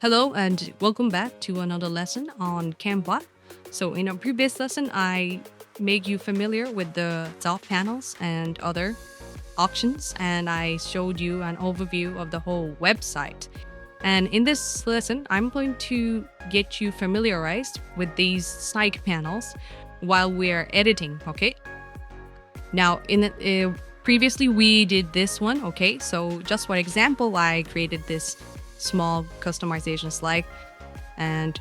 Hello and welcome back to another lesson on Canva. So in our previous lesson, I made you familiar with the top panels and other options, and I showed you an overview of the whole website. And in this lesson, I'm going to get you familiarized with these side panels while we're editing, okay? Now, previously we did this one, okay? So just for example, I created this small customization slide, and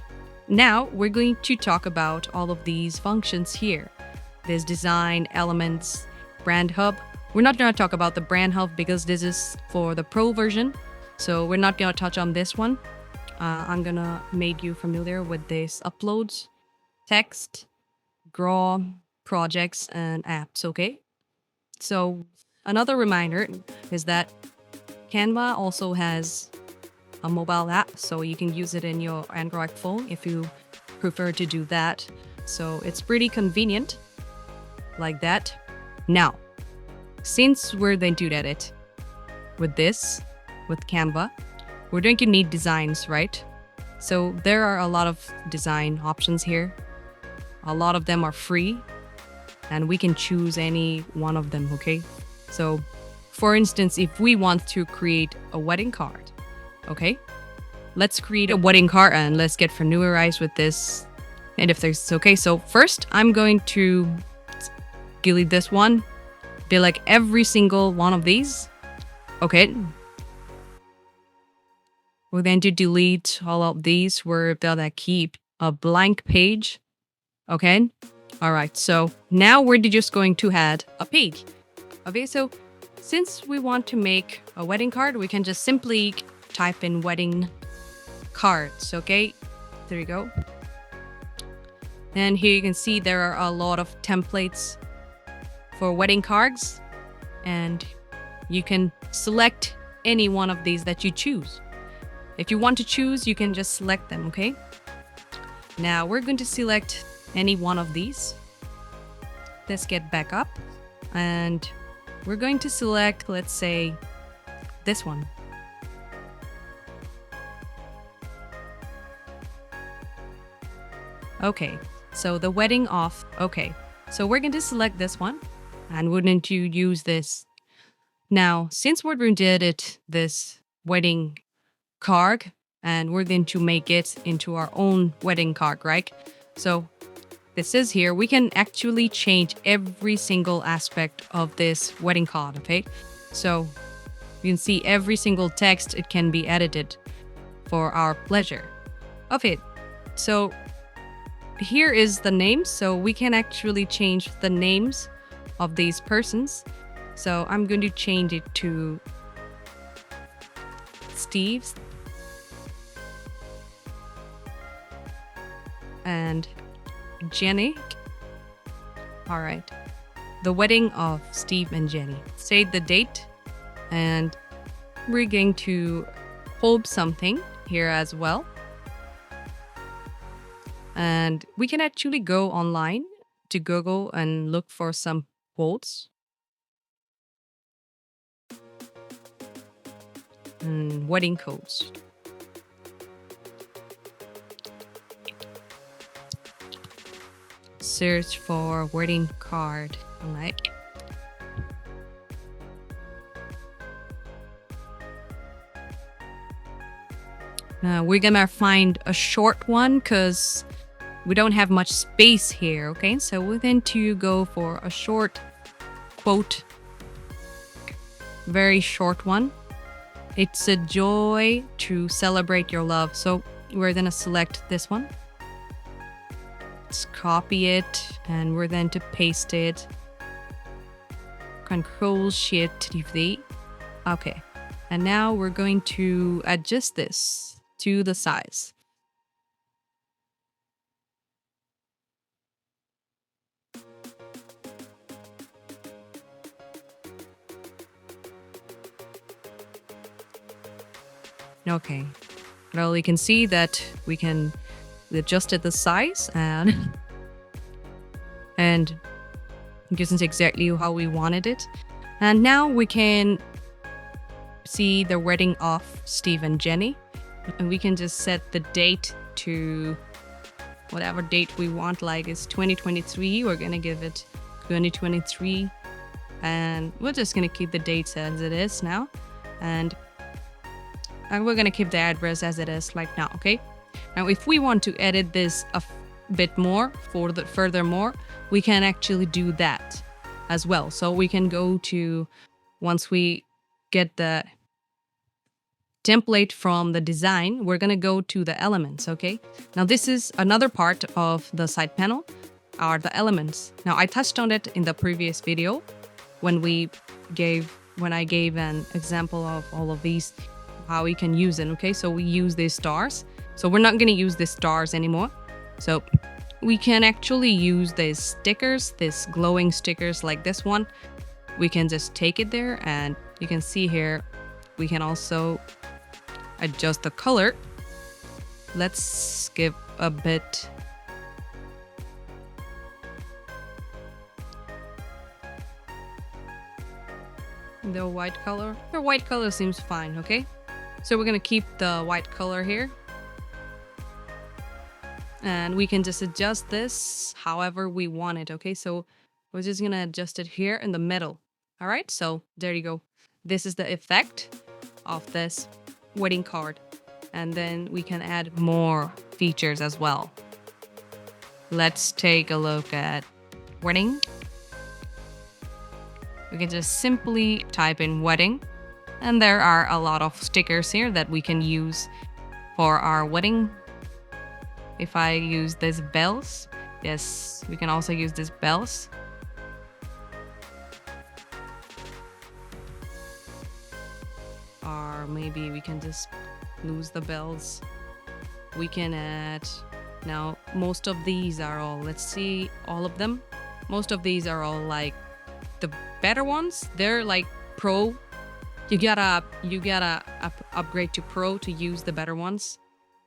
now we're going to talk about all of these functions here. There's design, elements, brand hub. We're not going to talk about the brand hub because this is for the pro version, so we're not going to touch on this one. I'm going to make you familiar with this uploads, text, draw, projects, and apps, okay? So another reminder is that Canva also has a mobile app, so you can use it in your Android phone if you prefer to do that. So it's pretty convenient like that. Now, since we're going to edit with Canva, we're going to need designs, right? So there are a lot of design options here. A lot of them are free, and we can choose any one of them, okay? So for instance, if we want to create a wedding card, okay, let's create a wedding card and let's get familiarized with this. And if there's okay, so first I'm going to delete this one, delete every single one of these. Okay. We're going to delete all of these. We're gonna keep a blank page. Okay. All right. So now we're just going to add a page. Okay. So since we want to make a wedding card, we can just simply type in wedding cards. Okay, there you go. And here you can see there are a lot of templates for wedding cards, and you can select any one of these that you choose. If you want to choose, you can just select them. Okay, now we're going to select any one of these. Let's get back up, and we're going to select, let's say, this one. Okay, so the wedding off. Okay, so we're going to select this one, and we're going to use this. Now, since we're going to edit this wedding card, and we're going to make it into our own wedding card, right? So this is here. We can actually change every single aspect of this wedding card, okay? So you can see every single text, it can be edited for our pleasure. Okay, so here is the name, so we can actually change the names of these persons. So I'm going to change it to Steve and Jenny. All right, the wedding of Steve and Jenny. Say the date, and we're going to hold something here as well. And we can actually go online to Google and look for some quotes. And wedding codes. Search for wedding card. All right. We're gonna find a short one because we don't have much space here, okay? So we're going to go for a short quote, very short one. It's a joy to celebrate your love. So we're gonna select this one. Let's copy it, and we're going to paste it. Control-Shift-V. Okay, and now we're going to adjust this to the size. Okay, well, you can see that we can adjust the size, and this is exactly how we wanted it. And now we can see the wedding of Steve and Jenny. And we can just set the date to whatever date we want, like it's 2023. We're gonna give it 2023, and we're just gonna keep the dates as it is now, and we're gonna keep the address as it is like now. Okay, now if we want to edit this a bit more furthermore, we can actually do that as well. So we can go to, once we get the template from the design, we're gonna go to the elements. Okay, now this is another part of the side panel, are the elements. Now I touched on it in the previous video when I gave an example of all of these, how we can use it. Okay, so we use these stars, so we're not gonna use these stars anymore. So we can actually use these stickers, these glowing stickers like this one. We can just take it there, and you can see here we can also adjust the color. Let's skip a bit. The white color. The white color seems fine. Okay, so we're gonna keep the white color here, and we can just adjust this however we want it. Okay, so we're just gonna adjust it here in the middle. All right, so there you go. This is the effect of this wedding card, and then we can add more features as well. Let's take a look at wedding. We can just simply type in wedding, and there are a lot of stickers here that we can use for our wedding. If I use these bells, yes, we can also use these bells. Or maybe we can just lose the bells. We can add, now most of these are all, let's see all of them. Most of these are all like the better ones. They're like pro. You gotta upgrade to pro to use the better ones.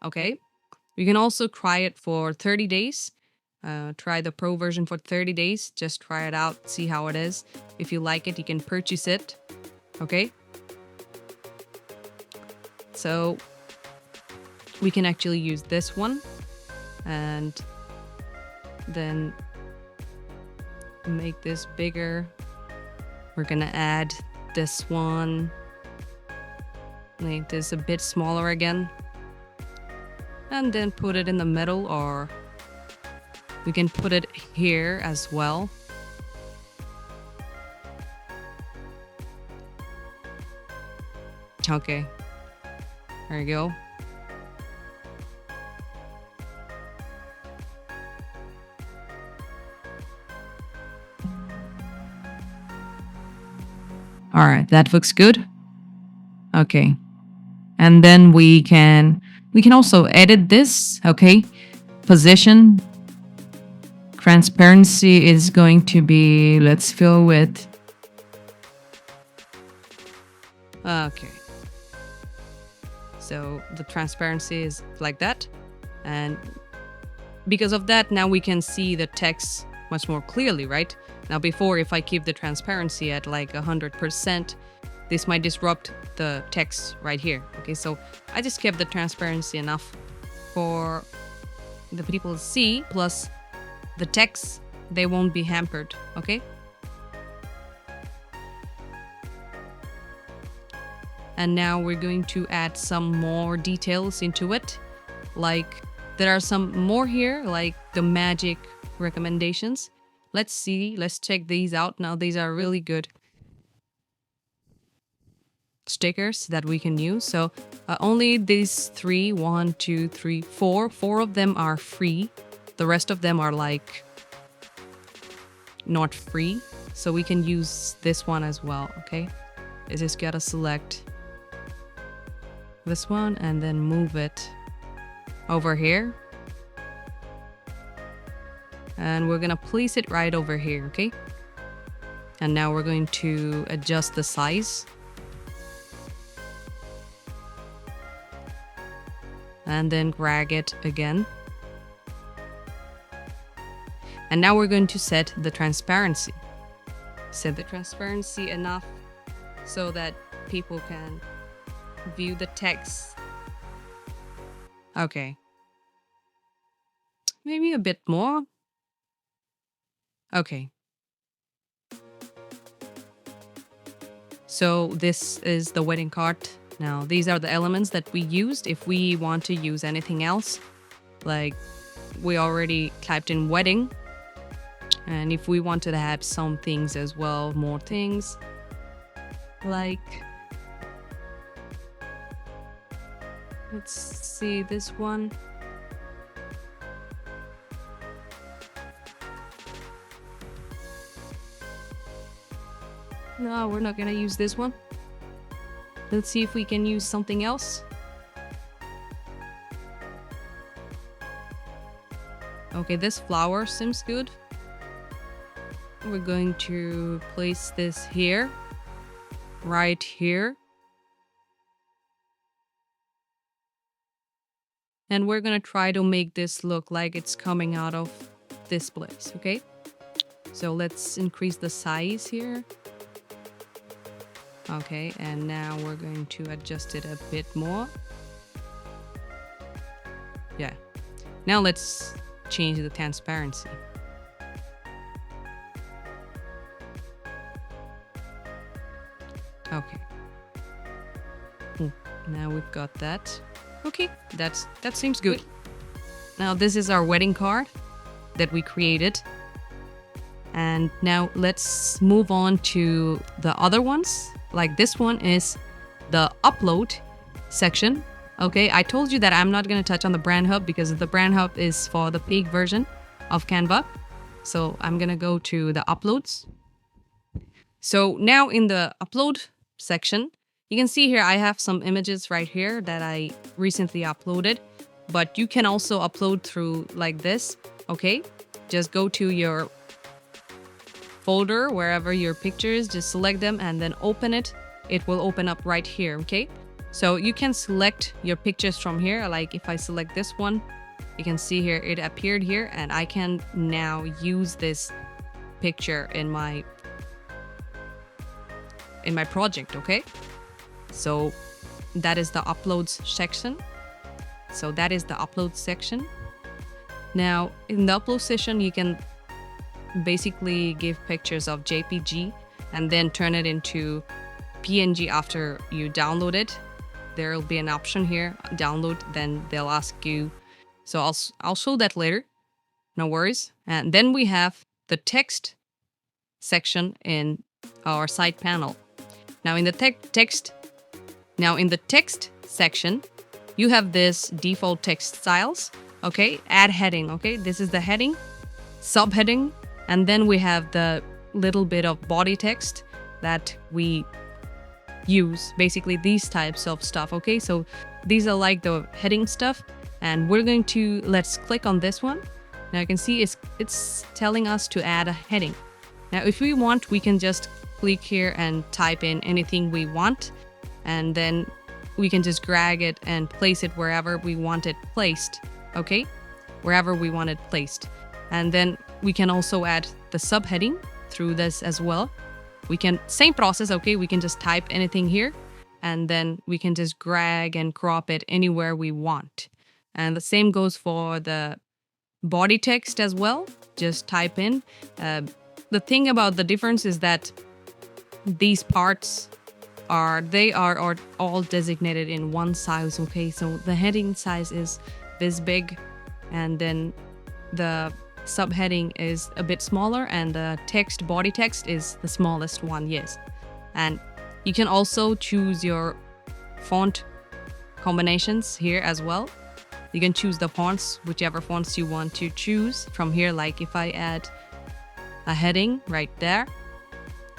Okay, you can also try it for 30 days. Try the pro version for 30 days. Just try it out, see how it is. If you like it, you can purchase it. Okay, so we can actually use this one, and then make this bigger. We're gonna add this one, make this a bit smaller again, and then put it in the middle, or we can put it here as well. Okay, there you go. All right, that looks good. Okay, and then we can also edit this. Okay, position, transparency is going to be, let's fill with, okay, so the transparency is like that, and because of that, now we can see the text much more clearly, right? Now before, if I keep the transparency at like 100%, this might disrupt the text right here. Okay, so I just kept the transparency enough for the people to see, plus the text, they won't be hampered. Okay, and now we're going to add some more details into it. Like there are some more here, like the magic recommendations. Let's see, let's check these out. Now these are really good stickers that we can use. So only these three, 1, 2, 3, 4 of them are free. The rest of them are like not free, so we can use this one as well. Okay, I just gotta select this one and then move it over here, and we're gonna place it right over here. Okay, and now we're going to adjust the size, and then drag it again. And now we're going to set the transparency. Set the transparency enough so that people can view the text Okay. Maybe a bit more. Okay. So this is the wedding card. Now, these are the elements that we used. If we want to use anything else, like we already typed in wedding. And if we wanted to have some things as well, more things, like, let's see this one. No, we're not gonna use this one. Let's see if we can use something else. Okay, this flower seems good. We're going to place this here, right here. And we're gonna try to make this look like it's coming out of this place, okay? So let's increase the size here. Okay, and now we're going to adjust it a bit more. Yeah. Now let's change the transparency. Okay. Now we've got that. Okay, that seems good. Now this is our wedding card that we created. And now let's move on to the other ones. Like this one is the upload section. Okay, I told you that I'm not going to touch on the brand hub because the brand hub is for the paid version of Canva. So I'm going to go to the uploads. So now in the upload section, you can see here I have some images right here that I recently uploaded, but you can also upload through like this. Okay, just go to your folder, wherever your pictures, just select them and then open it. It will open up right here, okay? So you can select your pictures from here. Like if I select this one, you can see here it appeared here, and I can now use this picture in my project, okay? So that is the uploads section. So that is the upload section. Now in the upload session, you can basically give pictures of JPG and then turn it into PNG after you download it. There will be an option here, download, then they'll ask you. So I'll show that later, no worries. And then we have the text section in our side panel. Now in the text section, you have this default text styles, okay? Add heading, okay? This is the heading, subheading, and then we have the little bit of body text that we use, basically these types of stuff, okay? So these are like the heading stuff, and we're going to, let's click on this one. Now you can see it's telling us to add a heading. Now if we want, we can just click here and type in anything we want, and then we can just drag it and place it wherever we want it placed, okay? Wherever we want it placed. And then we can also add the subheading through this as well. We can, same process, okay? We can just type anything here, and then we can just drag and crop it anywhere we want. And the same goes for the body text as well. Just type in. The thing about the difference is that these parts are all designated in one size, okay? So the heading size is this big, and then the subheading is a bit smaller, and the text, body text, is the smallest one, yes. And you can also choose your font combinations here as well. You can choose the fonts, whichever fonts you want to choose from here. Like if I add a heading right there,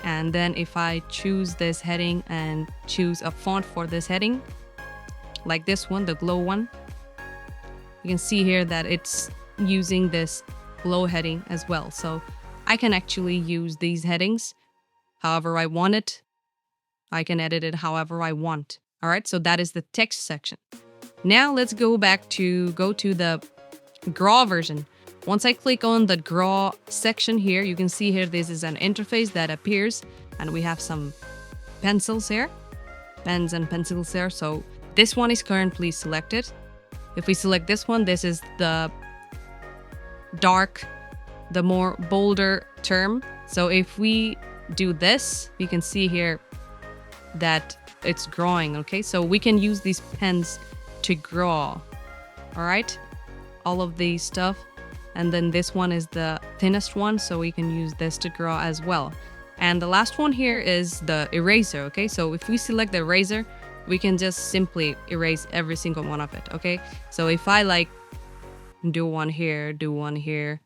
and then if I choose this heading and choose a font for this heading, like this one, the glow one, you can see here that it's using this glow heading as well. So I can actually use these headings however I want it. I can edit it however I want. All right, so that is the text section. Now let's go to the draw version. Once I click on the draw section here, you can see here this is an interface that appears, and we have some pencils here, pens and pencils here. So this one is currently selected. If we select this one, this is the dark, the more bolder term. So if we do this, we can see here that it's growing. Okay, so we can use these pens to grow. All right, all of these stuff. And then this one is the thinnest one, so we can use this to draw as well. And the last one here is the eraser. Okay, so if we select the eraser, we can just simply erase every single one of it. Okay, so if I like do one here, do one here,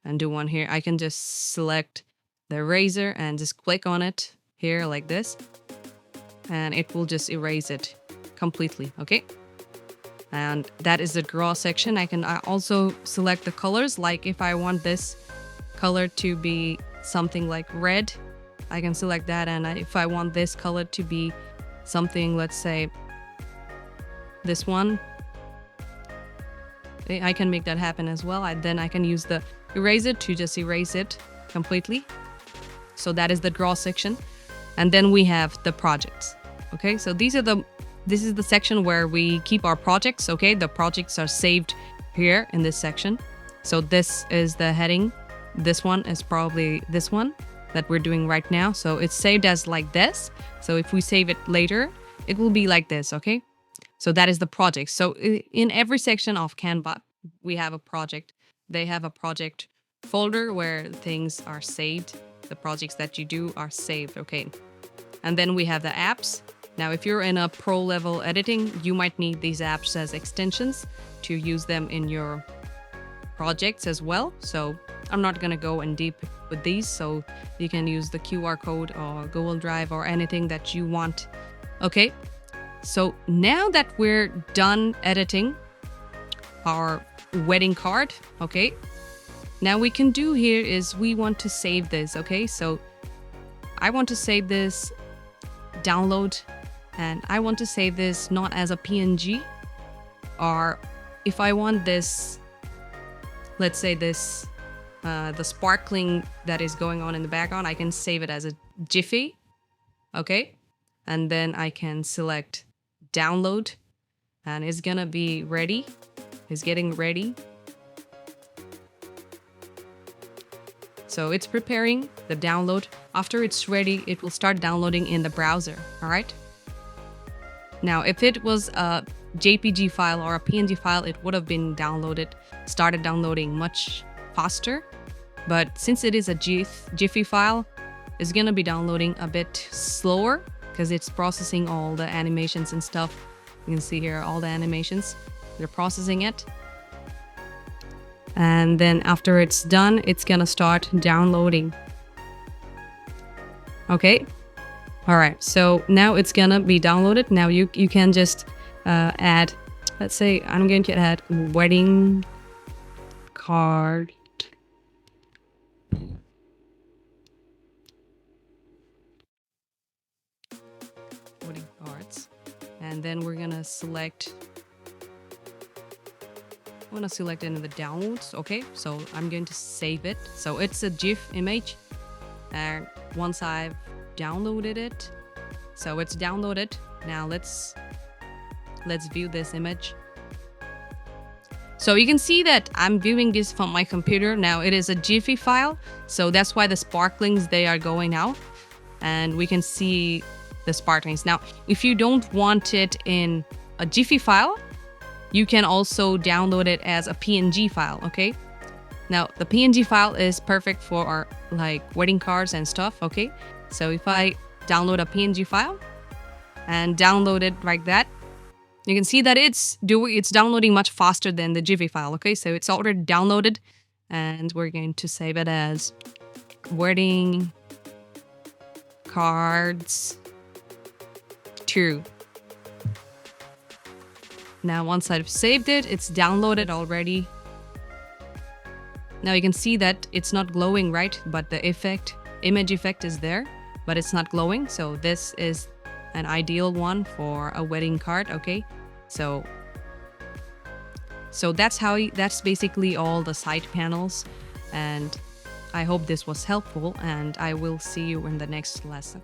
and do one here, I can just select the eraser and just click on it here like this, and it will just erase it completely. Okay, and that is the draw section. I can also select the colors. Like if I want this color to be something like red, I can select that. And if I want this color to be something, let's say this one, I can make that happen as well. Then I can use the eraser to just erase it completely. So that is the draw section. And then we have the projects. Okay, so this is the section where we keep our projects. Okay, the projects are saved here in this section. So this is the heading. This one is probably this one that we're doing right now. So it's saved as like this. So if we save it later, it will be like this. Okay, so that is the project. So in every section of Canva, we have a project. They have a project folder where things are saved. The projects that you do are saved. Okay, and then we have the apps. Now, if you're in a pro level editing, you might need these apps as extensions to use them in your projects as well. So I'm not going to go in deep with these. So you can use the QR code or Google Drive or anything that you want. Okay, so now that we're done editing our wedding card, okay, now we can do here is we want to save this. Okay, so I want to save this, download, and I want to save this not as a PNG, or if I want this, let's say this, the sparkling that is going on in the background, I can save it as a Jiffy. Okay, and then I can select download, and it's gonna be ready. It's getting ready. So it's preparing the download. After it's ready, it will start downloading in the browser. All right. Now, if it was a JPG file or a PNG file, it would have been started downloading much faster. But since it is a Jiffy file, it's gonna be downloading a bit slower because it's processing all the animations and stuff. You can see here all the animations. They're processing it. And then after it's done, it's gonna start downloading. Okay. All right, so now it's gonna be downloaded. Now you can just add, let's say I'm going to add wedding card. Wedding cards. And then we're gonna select, I'm gonna select it in the downloads. Okay, so I'm going to save it. So it's a GIF image. And once I've downloaded it, so it's downloaded. Now let's view this image. So you can see that I'm viewing this from my computer. Now it is a Jiffy file, so that's why the sparklings, they are going out, and we can see the sparklings. Now if you don't want it in a Jiffy file, you can also download it as a PNG file. Okay, now the PNG file is perfect for our like wedding cards and stuff. Okay, so if I download a PNG file and download it like that, you can see that it's downloading much faster than the Jiffy file. Okay, so it's already downloaded, and we're going to save it as wedding cards 2. Now once I've saved it, it's downloaded already. Now you can see that it's not glowing, right? But the image effect is there, but it's not glowing. So this is an ideal one for a wedding card. Okay, so that's basically all the side panels, and I hope this was helpful, and I will see you in the next lesson.